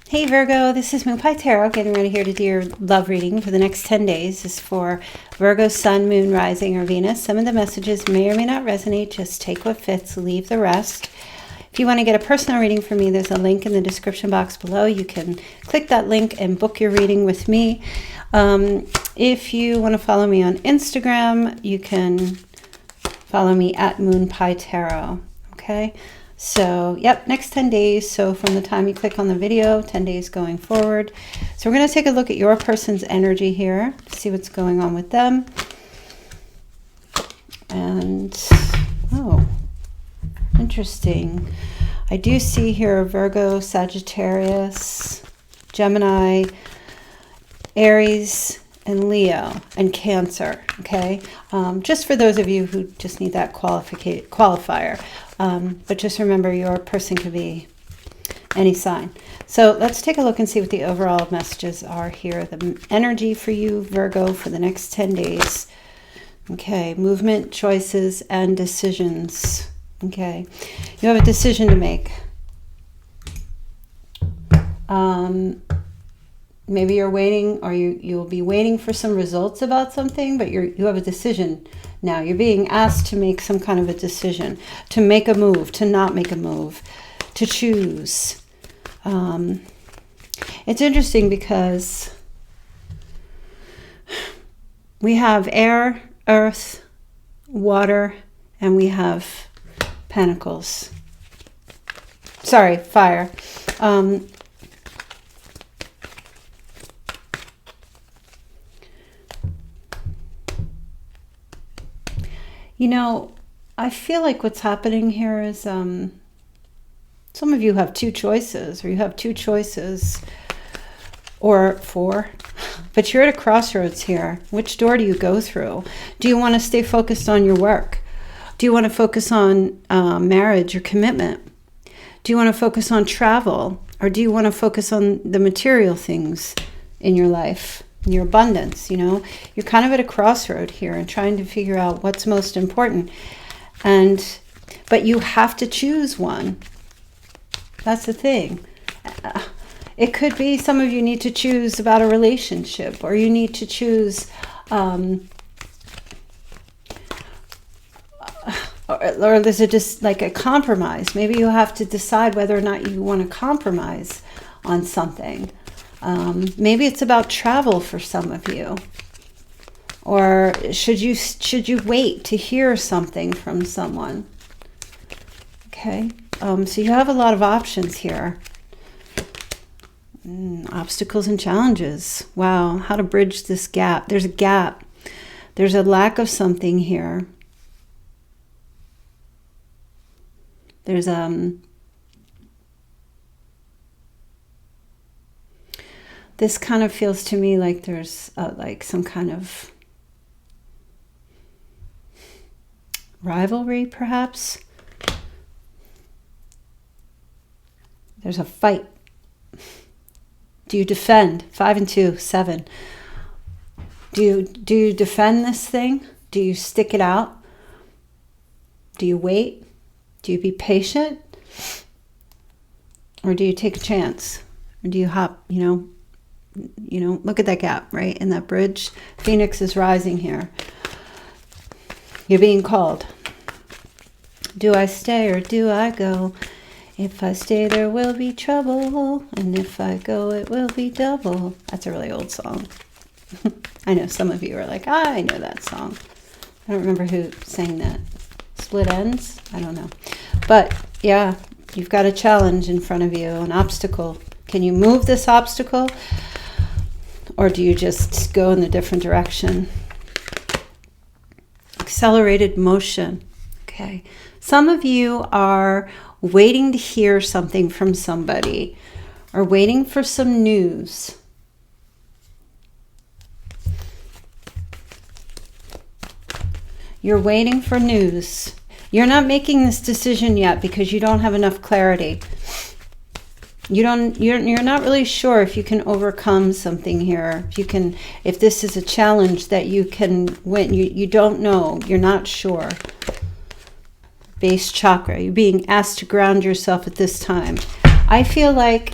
Hey Virgo, this is Moonpie Tarot, getting ready here to do your love reading for the next 10 days. This is for Virgo, Sun, Moon, Rising, or Venus. Some of the messages may or may not resonate. Just take what fits, leave the rest. If you want to get a personal reading from me, there's a link in the description box below. You can click that link and book your reading with me. If you want to follow me on Instagram, you can follow me at Moonpie Tarot. Okay? So, yep, next 10 days. So from the time you click on the video, 10 days going forward. So we're going to take a look at your person's energy here, see what's going on with them. And, oh, interesting. I do see here Virgo, Sagittarius, Gemini, Aries, and Leo, and Cancer, okay? Just for those of you who just need that qualifier. But just remember, your person could be any sign. So let's take a look and see what the overall messages are here. The energy for you, Virgo, for the next 10 days. Okay, movement, choices, and decisions. Okay, you have a decision to make. Maybe you're waiting, or you'll be waiting for some results about something, but you have a decision now. You're being asked to make some kind of a decision, to make a move, to not make a move, to choose. It's interesting because we have air, earth, water, and we have pentacles. Sorry, fire. You know, I feel like what's happening here is some of you have two choices, or you have two choices, or four, but you're at a crossroads here. Which door do you go through? Do you want to stay focused on your work? Do you want to focus on marriage or commitment? Do you want to focus on travel? Or do you want to focus on the material things in your life? Your abundance, you know, you're kind of at a crossroad here and trying to figure out what's most important. But you have to choose one. That's the thing. It could be some of you need to choose about a relationship, or you need to choose, or there's just like a compromise. Maybe you have to decide whether or not you want to compromise on something. Maybe it's about travel for some of you, or should you wait to hear something from someone? Okay, so you have a lot of options here. Obstacles and challenges. Wow, how to bridge this gap. There's a gap. There's a lack of something here. There's this kind of feels to me like there's like some kind of rivalry, perhaps. There's a fight. Do you defend? 5 and 2, 7. Do you defend this thing? Do you stick it out? Do you wait? Do you be patient? Or do you take a chance? Or do you hop, you know, look at that gap, right? In that bridge. Phoenix is rising here. You're being called. Do I stay or do I go? If I stay, there will be trouble. And if I go, it will be double. That's a really old song. I know some of you are like, I know that song. I don't remember who sang that. Split Ends? I don't know. But yeah, you've got a challenge in front of you, an obstacle. Can you move this obstacle? Or do you just go in a different direction? Accelerated motion. Okay. Some of you are waiting to hear something from somebody, or waiting for some news. You're waiting for news. You're not making this decision yet because you don't have enough clarity. You're not really sure if you can overcome something here. If this is a challenge that you can win. You don't know. You're not sure. Base chakra. You're being asked to ground yourself at this time. I feel like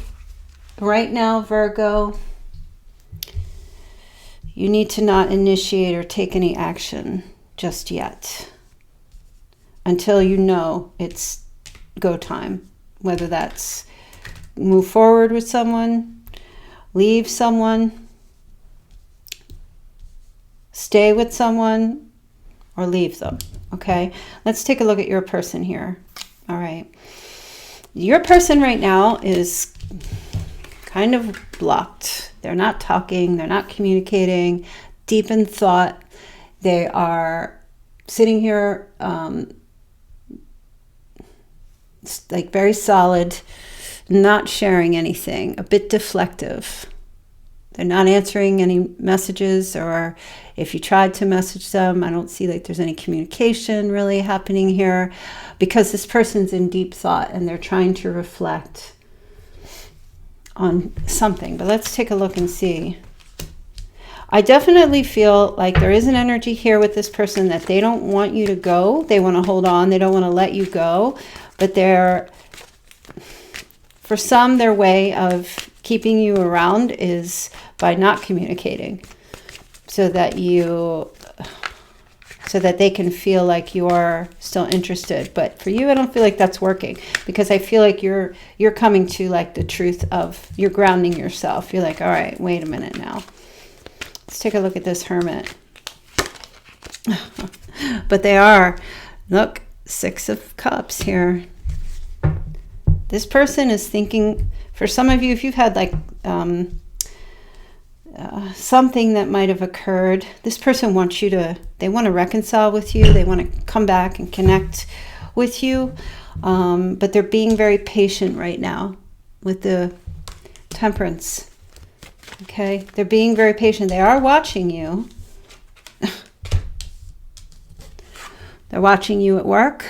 Right now, Virgo, you need to not initiate or take any action just yet until you know it's go time. Whether that's move forward with someone, leave someone, stay with someone, or leave them. Okay, let's take a look at your person here. All right. Your person right now is kind of blocked. They're not talking. They're not communicating. Deep in thought. They are sitting here like very solid, not sharing anything, a bit deflective. They're not answering any messages, or if you tried to message them, I don't see like there's any communication really happening here, because this person's in deep thought and they're trying to reflect on something. But let's take a look and see. I definitely feel like there is an energy here with this person that they don't want you to go. They want to hold on. They don't want to let you go. But for some, their way of keeping you around is by not communicating, so that they can feel like you're still interested. But for you, I don't feel like that's working, because I feel like you're coming to like the truth of, you're grounding yourself. You're like, all right, wait a minute now. Let's take a look at this Hermit. But they are, look, Six of Cups here. This person is thinking, for some of you, if you've had like something that might have occurred, this person wants you to, they want to reconcile with you. They want to come back and connect with you. But they're being very patient right now with the Temperance. Okay, they're being very patient. They are watching you. They're watching you at work.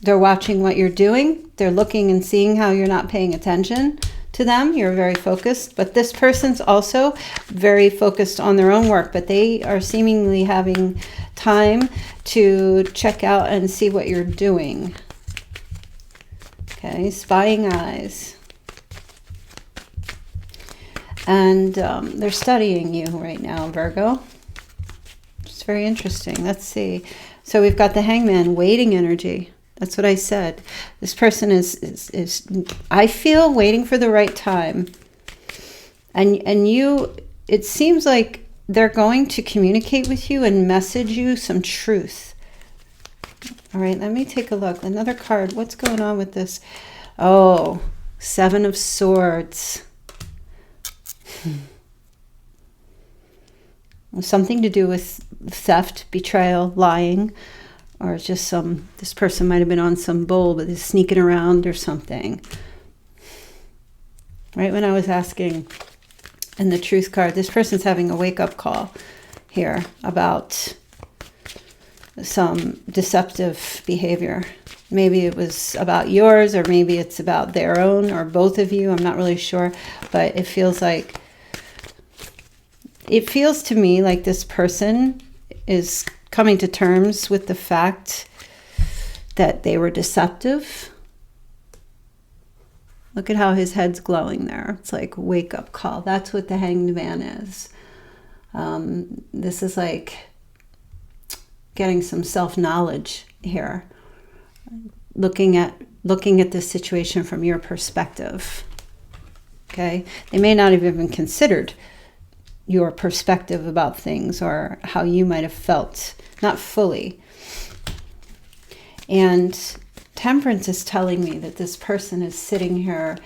They're watching what you're doing. They're looking and seeing how you're not paying attention to them. You're very focused. But this person's also very focused on their own work. But they are seemingly having time to check out and see what you're doing. Okay, spying eyes. And they're studying you right now, Virgo. It's very interesting. Let's see. So we've got the Hangman, waiting energy. That's what I said. This person is I feel, waiting for the right time. And you, it seems like they're going to communicate with you and message you some truth. All right, let me take a look. Another card. What's going on with this? Oh, Seven of Swords. Something to do with theft, betrayal, lying, or just this person might have been on some bull, but is sneaking around or something. Right when I was asking in the truth card, this person's having a wake-up call here about some deceptive behavior. Maybe it was about yours, or maybe it's about their own, or both of you. I'm not really sure, but it feels to me like this person is coming to terms with the fact that they were deceptive. Look at how his head's glowing there. It's like wake up call. That's what the Hanged Man is. This is like getting some self-knowledge here. Looking at this situation from your perspective. Okay? They may not have even considered your perspective about things, or how you might have felt, not fully. And Temperance is telling me that this person is sitting here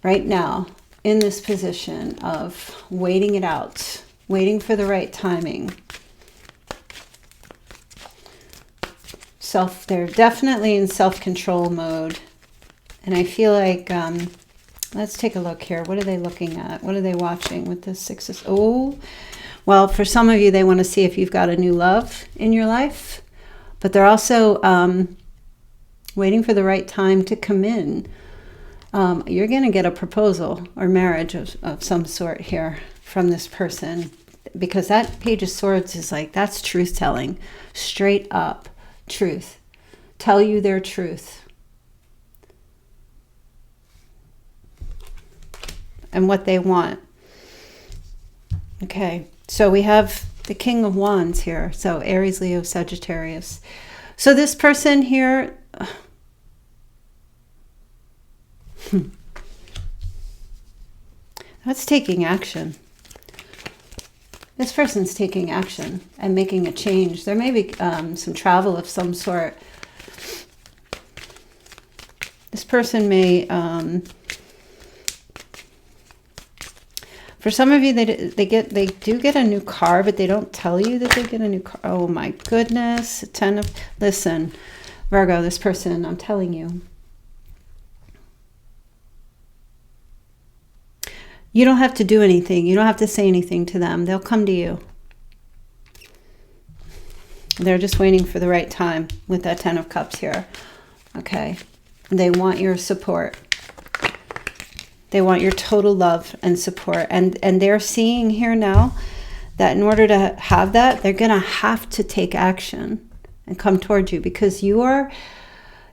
right now in this position of waiting it out, waiting for the right timing. They're definitely in self-control mode. And I feel like, let's take a look here. What are they looking at? What are they watching with this Six of... Oh, well, for some of you, they want to see if you've got a new love in your life. But they're also waiting for the right time to come in. You're going to get a proposal or marriage of some sort here from this person. Because that Page of Swords is like, that's truth-telling. Straight up truth. Tell you their truth. and what they want. Okay, so we have the King of Wands here. So Aries, Leo, Sagittarius. So this person here, that's taking action. This person's taking action and making a change. There may be some travel of some sort. This person may, for some of you, they do get a new car, but they don't tell you that they get a new car. Oh my goodness. Listen, Virgo, this person, I'm telling you. You don't have to do anything. You don't have to say anything to them. They'll come to you. They're just waiting for the right time with that Ten of Cups here. Okay. They want your support. They want your total love and support. And they're seeing here now that in order to have that, they're going to have to take action and come towards you, because you're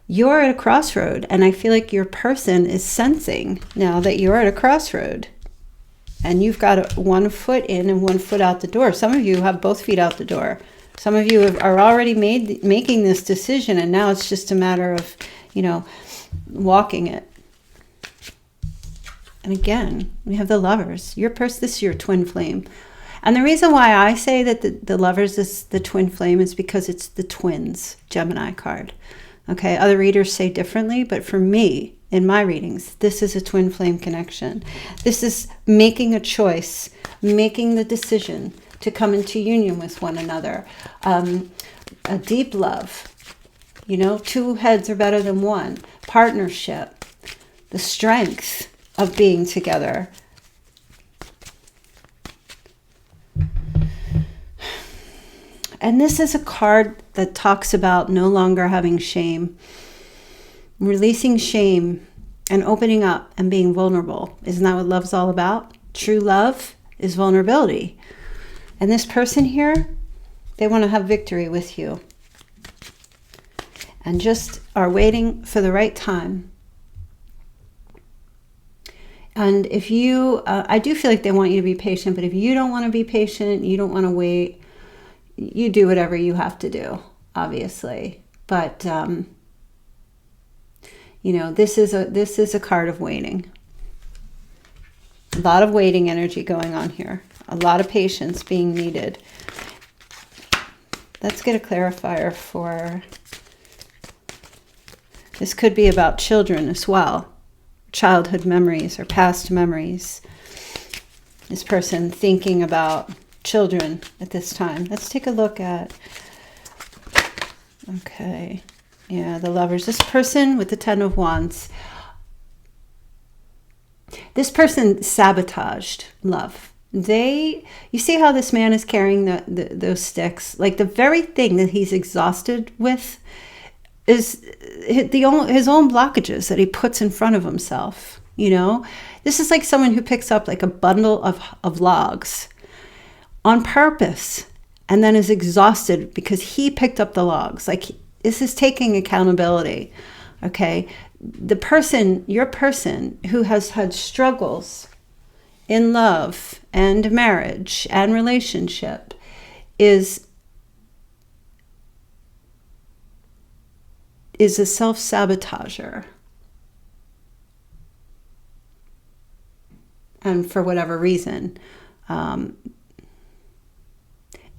at a crossroad. And I feel like your person is sensing now that you're at a crossroad. And you've got one foot in and one foot out the door. Some of you have both feet out the door. Some of you are already making this decision, and now it's just a matter of, walking it. And again, we have the Lovers. Your person, this is your twin flame. And the reason why I say that the Lovers is the twin flame is because it's the twins Gemini card. Okay, other readers say differently, but for me, in my readings, this is a twin flame connection. This is making a choice, making the decision to come into union with one another. A deep love, two heads are better than one. Partnership, the strength of being together. And this is a card that talks about no longer having shame. Releasing shame and opening up and being vulnerable. Isn't that what love's all about? True love is vulnerability. And this person here, they want to have victory with you. And just are waiting for the right time. And if you, I do feel like they want you to be patient, but if you don't want to be patient, you don't want to wait, you do whatever you have to do, obviously. But, this is a card of waiting. A lot of waiting energy going on here. A lot of patience being needed. Let's get a clarifier for... This could be about children as well. Childhood memories or past memories. This person thinking about children at this time. Let's take a look at... Okay. Yeah, the Lovers. This person with the Ten of Wands. This person sabotaged love. You see how this man is carrying those sticks? Like the very thing that he's exhausted with is his own blockages that he puts in front of himself. This is like someone who picks up like a bundle of logs on purpose and then is exhausted because he picked up the logs. Like, this is taking accountability. Okay, your person who has had struggles in love and marriage and relationship is a self-sabotager. And for whatever reason,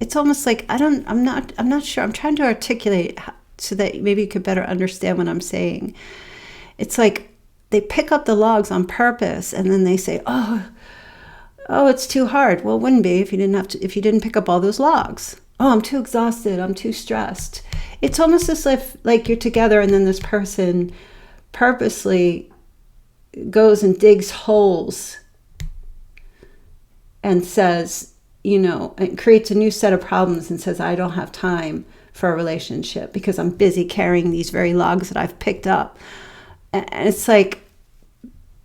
it's almost like, I'm not sure. I'm trying to articulate so that maybe you could better understand what I'm saying. It's like they pick up the logs on purpose and then they say, oh, it's too hard. Well, it wouldn't be if you didn't pick up all those logs. Oh, I'm too exhausted. I'm too stressed. It's almost as if like you're together and then this person purposely goes and digs holes and says, and creates a new set of problems and says, I don't have time for a relationship because I'm busy carrying these very logs that I've picked up. And it's like,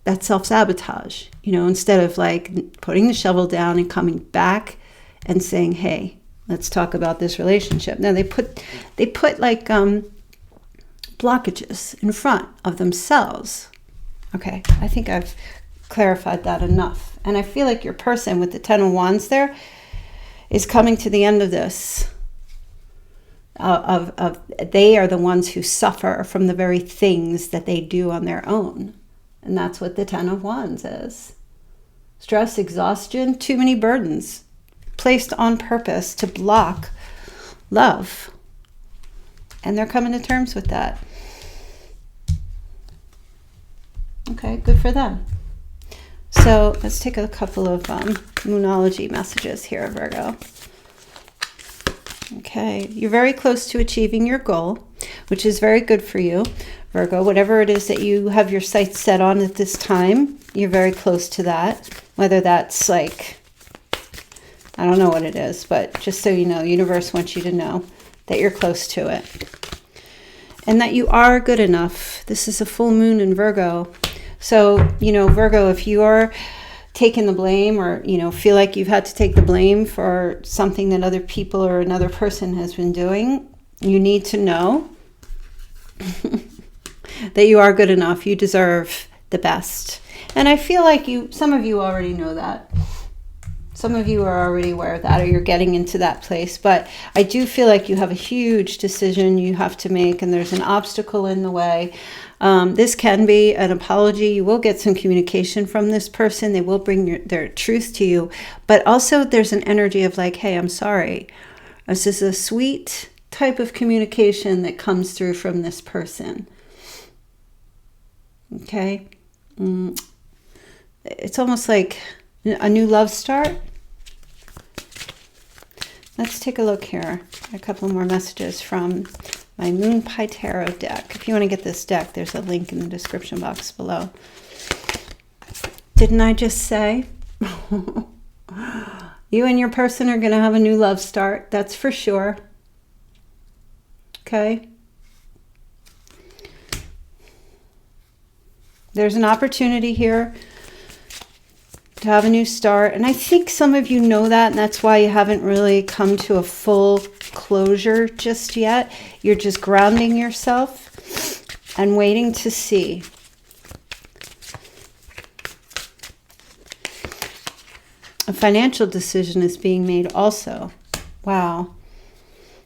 that's self-sabotage, instead of like putting the shovel down and coming back and saying, hey, let's talk about this relationship. Now they put like blockages in front of themselves. Okay, I think I've clarified that enough. And I feel like your person with the Ten of Wands there is coming to the end of this. They are the ones who suffer from the very things that they do on their own. And that's what the Ten of Wands is. Stress, exhaustion, too many burdens placed on purpose to block love. And they're coming to terms with that. Okay, good for them. So let's take a couple of Moonology messages here, Virgo. Okay, you're very close to achieving your goal, which is very good for you, Virgo. Whatever it is that you have your sights set on at this time, you're very close to that. Whether that's like, I don't know what it is, but just so you know, universe wants you to know that you're close to it. And that you are good enough. This is a full moon in Virgo. So, you know, Virgo, if you are taking the blame or, you know, feel like you've had to take the blame for something that other people or another person has been doing, you need to know that you are good enough. You deserve the best. And I feel like some of you already know that. Some of you are already aware of that, or you're getting into that place. But I do feel like you have a huge decision you have to make, and there's an obstacle in the way. This can be an apology. You will get some communication from this person. They will bring their truth to you. But also there's an energy of like, hey, I'm sorry. This is a sweet type of communication that comes through from this person. Okay? It's almost like a new love start. Let's take a look here. A couple more messages from my Moonpie Tarot deck. If you want to get this deck, there's a link in the description box below. Didn't I just say? You and your person are going to have a new love start. That's for sure. Okay? There's an opportunity here to have a new start. And I think some of you know that, and that's why you haven't really come to a full closure just yet. You're just grounding yourself and waiting to see. A financial decision is being made also. Wow.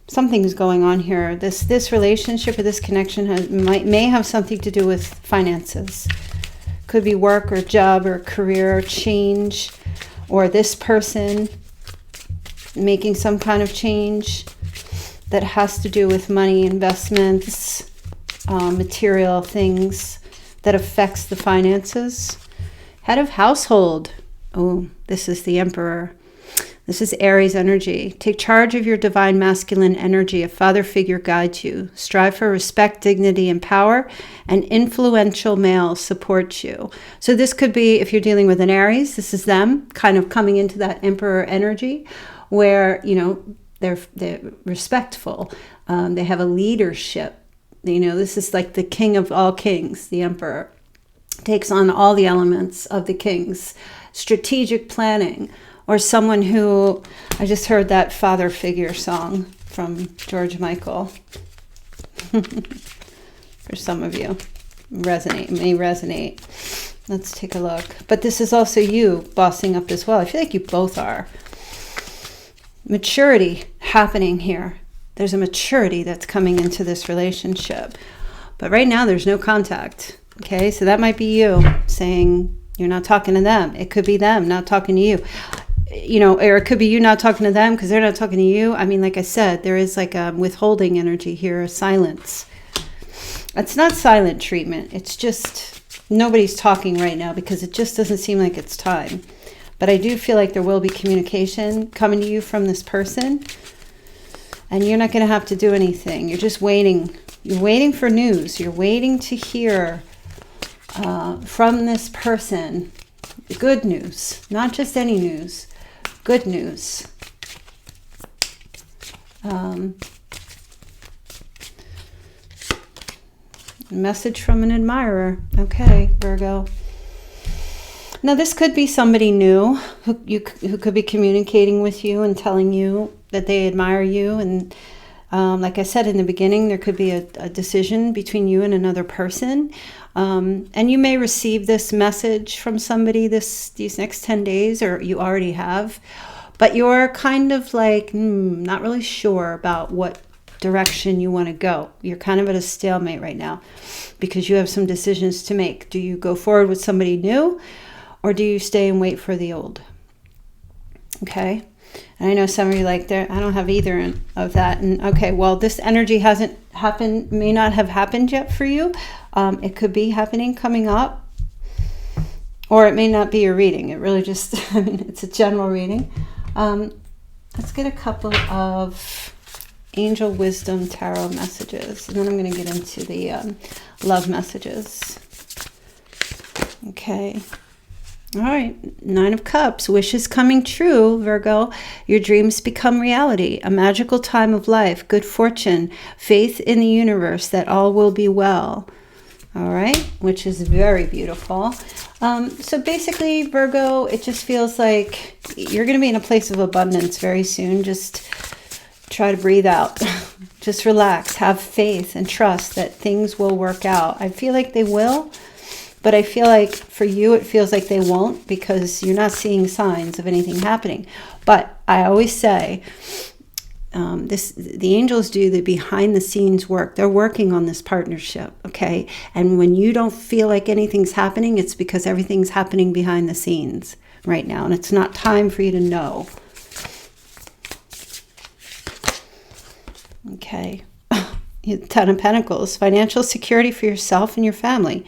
Something's going on here. This relationship or this connection may have something to do with finances. Could be work or job or career change, or this person making some kind of change that has to do with money, investments, material things that affects the finances. Head of household. Oh, this is the Emperor. This is Aries energy. Take charge of your divine masculine energy. A father figure guides you. Strive for respect, dignity, and power. An influential male supports you. So this could be, if you're dealing with an Aries, this is them kind of coming into that Emperor energy where, you know, they're respectful. They have a leadership. You know, this is like the king of all kings, the Emperor. Takes on all the elements of the kings. Strategic planning. Or someone who, I just heard that father figure song from George Michael. For some of you, may resonate. Let's take a look. But this is also you bossing up as well. I feel like you both are. Maturity happening here. There's a maturity that's coming into this relationship. But right now there's no contact. Okay, so that might be you saying you're not talking to them. It could be them not talking to you. You know, or it could be you not talking to them because they're not talking to you. I mean, like I said, there is like a withholding energy here, a silence. It's not silent treatment. It's just nobody's talking right now because it just doesn't seem like it's time. But I do feel like there will be communication coming to you from this person. And you're not going to have to do anything. You're just waiting. You're waiting for news. You're waiting to hear from this person. Good news. Not just any news. Good news. Message from an admirer. Okay, Virgo. Now this could be somebody new who could be communicating with you and telling you that they admire you, and Like I said in the beginning, there could be a decision between you and another person. And you may receive this message from somebody these next 10 days, or you already have. But you're kind of like, not really sure about what direction you want to go. You're kind of at a stalemate right now because you have some decisions to make. Do you go forward with somebody new, or do you stay and wait for the old? Okay. And I know some of you like, I don't have either of that. And okay, well, this energy hasn't happened, may not have happened yet for you. It could be happening, coming up, or it may not be your reading. It really just, I mean, it's a general reading. Let's get a couple of Angel Wisdom Tarot messages, and then I'm going to get into the love messages. Okay. All right, 9 of Cups, wishes coming true, Virgo. Your dreams become reality, a magical time of life, good fortune, faith in the universe that all will be well. All right, which is very beautiful. So basically, Virgo, it just feels like you're going to be in a place of abundance very soon. Just try to breathe out. Just relax, have faith and trust that things will work out. I feel like they will. But I feel like for you, it feels like they won't because you're not seeing signs of anything happening. But I always say, the angels do the behind the scenes work. They're working on this partnership, okay? And when you don't feel like anything's happening, it's because everything's happening behind the scenes right now. And it's not time for you to know. Okay. 10 of Pentacles, financial security for yourself and your family.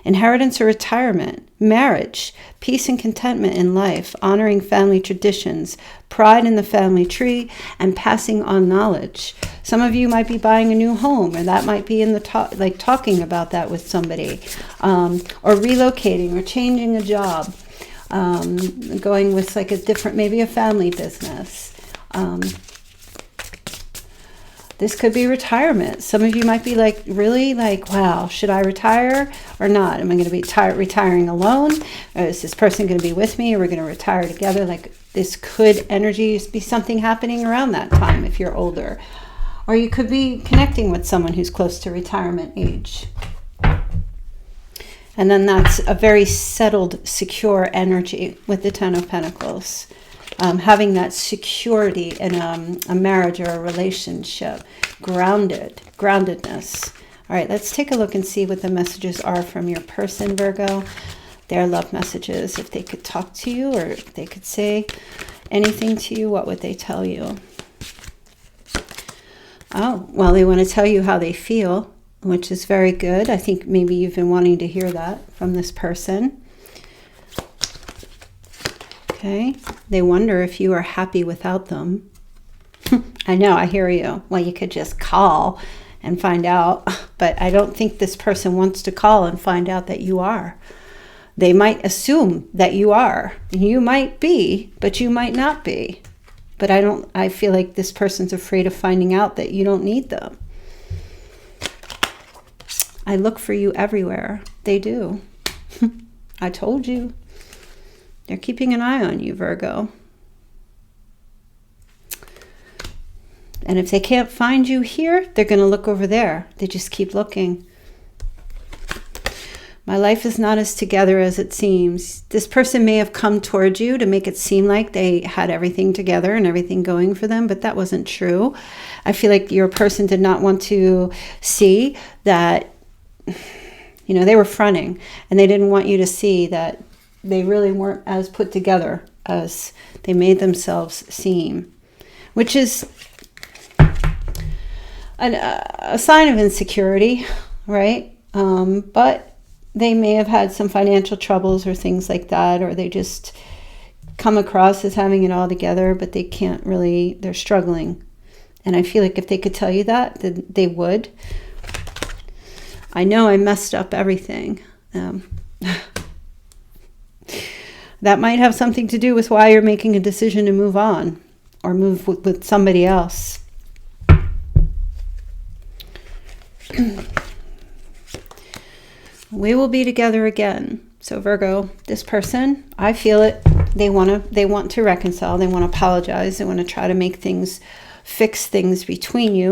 Inheritance or retirement, marriage, peace and contentment in life, honoring family traditions, pride in the family tree, and passing on knowledge. Some of you might be buying a new home, or that might be in the talking about that with somebody, or relocating or changing a job, going with like a different, maybe a family business. This could be retirement. Some of you might be like, really like, wow, should I retire or not? Am I going to be retiring alone? Or is this person going to be with me? Or we're going to retire together? Like this could energy be something happening around that time if you're older. Or you could be connecting with someone who's close to retirement age. And then that's a very settled, secure energy with the 10 of Pentacles. Having that security in a marriage or a relationship, groundedness. All right, let's take a look and see what the messages are from your person, Virgo. Their love messages. If they could talk to you or if they could say anything to you, what would they tell you? Oh, well, they want to tell you how they feel, which is very good. I think maybe you've been wanting to hear that from this person. Okay, they wonder if you are happy without them. I know, I hear you. Well, you could just call and find out, but I don't think this person wants to call and find out that you are. They might assume that you are. You might be, but you might not be. But I feel like this person's afraid of finding out that you don't need them. I look for you everywhere. They do. I told you. They're keeping an eye on you, Virgo. And if they can't find you here, they're going to look over there. They just keep looking. My life is not as together as it seems. This person may have come towards you to make it seem like they had everything together and everything going for them, but that wasn't true. I feel like your person did not want to see that, they were fronting, and they didn't want you to see that they really weren't as put together as they made themselves seem, which is a sign of insecurity, right? But they may have had some financial troubles or things like that, or they just come across as having it all together, but they can't really, they're struggling. And I feel like if they could tell you that, then they would. I know I messed up everything. That might have something to do with why you're making a decision to move on or move with somebody else. We will be together again. So Virgo, this person, I feel it. They want to reconcile. They want to apologize. They want to try to make things fix things between you.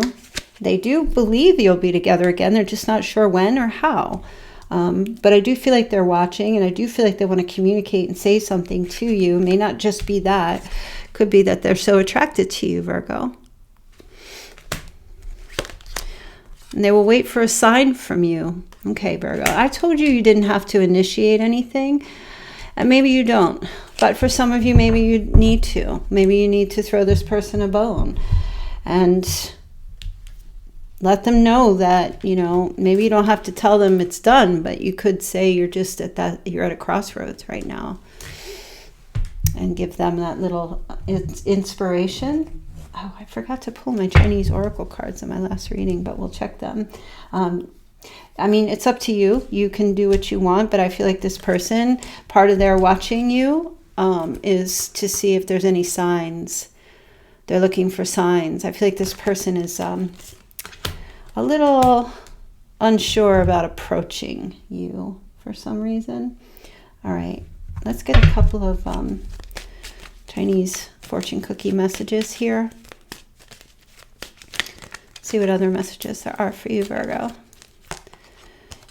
They do believe you'll be together again. They're just not sure when or how. But I do feel like they're watching, and I do feel like they want to communicate and say something to you. It may not just be that. Could be that they're so attracted to you, Virgo. And they will wait for a sign from you. Okay, Virgo. I told you you didn't have to initiate anything. And maybe you don't. But for some of you, maybe you need to. Maybe you need to throw this person a bone. And let them know that, you know, maybe you don't have to tell them it's done, but you could say you're just you're at a crossroads right now. And give them that little inspiration. Oh, I forgot to pull my Chinese oracle cards in my last reading, but we'll check them. I mean, it's up to you. You can do what you want, but I feel like this person, part of their watching you is to see if there's any signs. They're looking for signs. I feel like this person is a little unsure about approaching you for some reason. All right, let's get a couple of Chinese fortune cookie messages here. See what other messages there are for you, Virgo.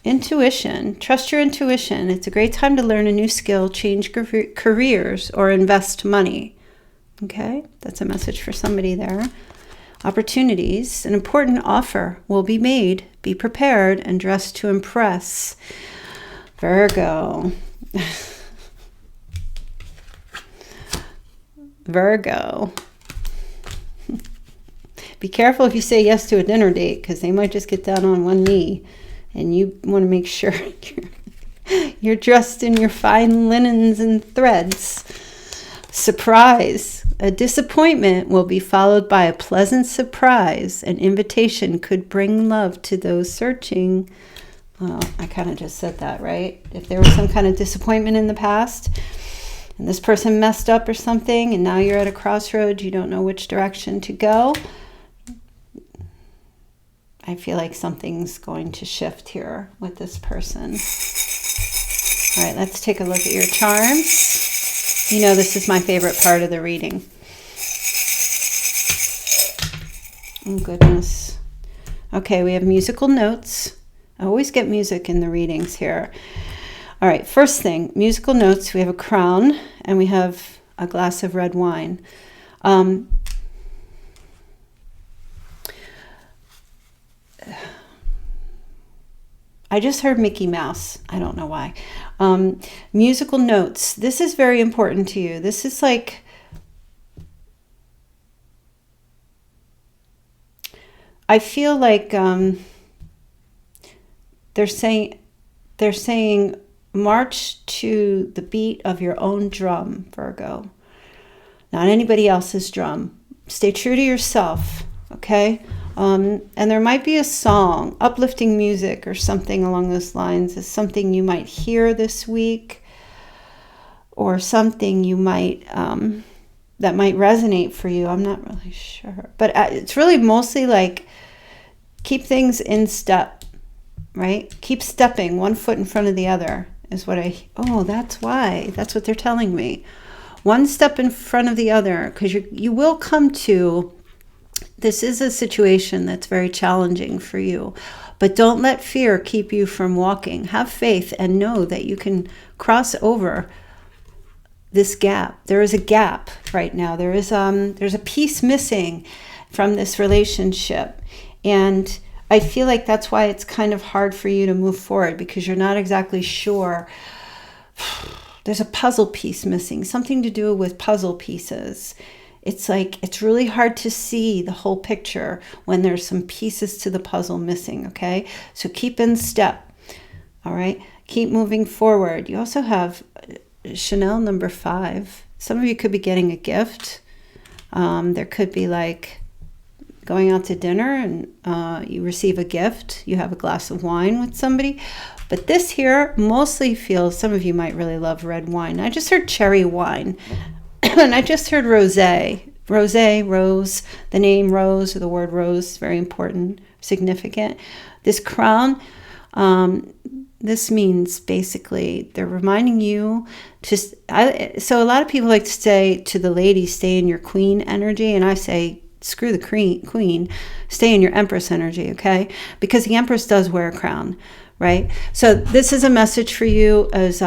Intuition. Trust your intuition. It's a great time to learn a new skill, change careers, or invest money. Okay, that's a message for somebody there. Opportunities. An important offer will be made. Be prepared and dress to impress. Virgo. Virgo. Be careful if you say yes to a dinner date, because they might just get down on one knee, and you want to make sure you're dressed in your fine linens and threads. Surprise. A disappointment will be followed by a pleasant surprise. An invitation could bring love to those searching. Well, I kind of just said that, right? If there was some kind of disappointment in the past, and this person messed up or something, and now you're at a crossroads, you don't know which direction to go, I feel like something's going to shift here with this person. All right, let's take a look at your charms. You know this is my favorite part of the reading. Oh, goodness. Okay, we have musical notes. I always get music in the readings here. All right, first thing, musical notes. We have a crown, and we have a glass of red wine. I just heard Mickey Mouse. I don't know why. Musical notes. This is very important to you. This is like, I feel like they're saying march to the beat of your own drum, Virgo. Not anybody else's drum. Stay true to yourself, okay? And there might be a song, uplifting music or something along those lines is something you might hear this week, or something you might, that might resonate for you. I'm not really sure. But it's really mostly like keep things in step, right? Keep stepping one foot in front of the other is what that's why. That's what they're telling me. One step in front of the other, because you will come to, this is a situation that's very challenging for you, but don't let fear keep you from walking. Have faith and know that you can cross over this gap. There is a gap right now. There's a piece missing from this relationship, and I feel like that's why it's kind of hard for you to move forward, because you're not exactly sure. There's a puzzle piece missing, something to do with puzzle pieces. It's like, it's really hard to see the whole picture when there's some pieces to the puzzle missing, okay? So keep in step, all right? Keep moving forward. You also have Chanel number 5. Some of you could be getting a gift. There could be like going out to dinner and you receive a gift. You have a glass of wine with somebody. But this here mostly feels, some of you might really love red wine. I just heard cherry wine. And I just heard rosé. Rosé, rose, the name rose, or the word rose is very important, significant. This crown, this means basically they're reminding you so a lot of people like to say to the ladies, stay in your queen energy. And I say, screw the queen. Stay in your Empress energy, okay? Because the Empress does wear a crown, right? So this is a message for you as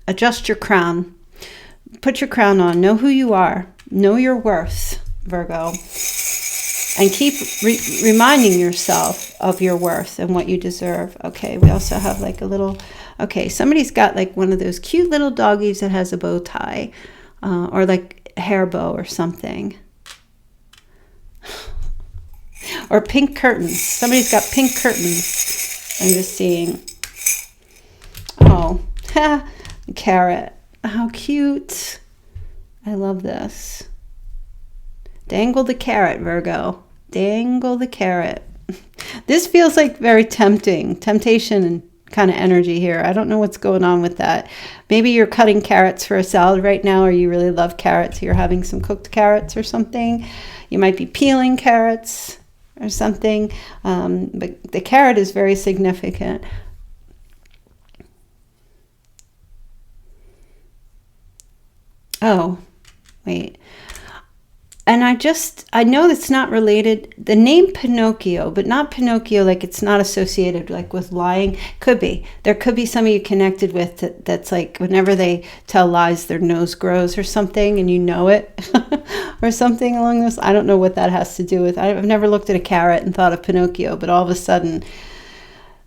adjust your crown. Put your crown on. Know who you are. Know your worth, Virgo. And keep reminding yourself of your worth and what you deserve. Okay, we also have like a little... Okay, somebody's got like one of those cute little doggies that has a bow tie. Or like a hair bow or something. Or pink curtains. Somebody's got pink curtains. I'm just seeing. Oh, carrot. How cute. I love this. Dangle the carrot, Virgo. Dangle the carrot. This feels like very tempting. Temptation and kind of energy here. I don't know what's going on with that. Maybe you're cutting carrots for a salad right now, or you really love carrots. You're having some cooked carrots or something. You might be peeling carrots or something. But the carrot is very significant. Oh, wait. And I know it's not related. The name Pinocchio, but not Pinocchio, like it's not associated like with lying. Could be. There could be somebody you connected with that's like whenever they tell lies, their nose grows or something, and you know it, or something along those. I don't know what that has to do with. I've never looked at a carrot and thought of Pinocchio, but all of a sudden,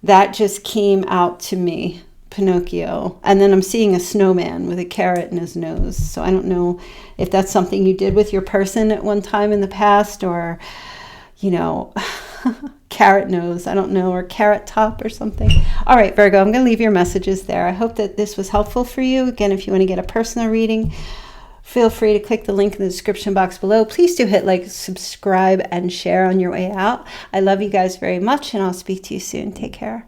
that just came out to me. Pinocchio. And then I'm seeing a snowman with a carrot in his nose. So I don't know if that's something you did with your person at one time in the past, or, you know, carrot nose, I don't know, or carrot top or something. All right, Virgo, I'm going to leave your messages there. I hope that this was helpful for you. Again, if you want to get a personal reading, feel free to click the link in the description box below. Please do hit like, subscribe, and share on your way out. I love you guys very much, and I'll speak to you soon. Take care.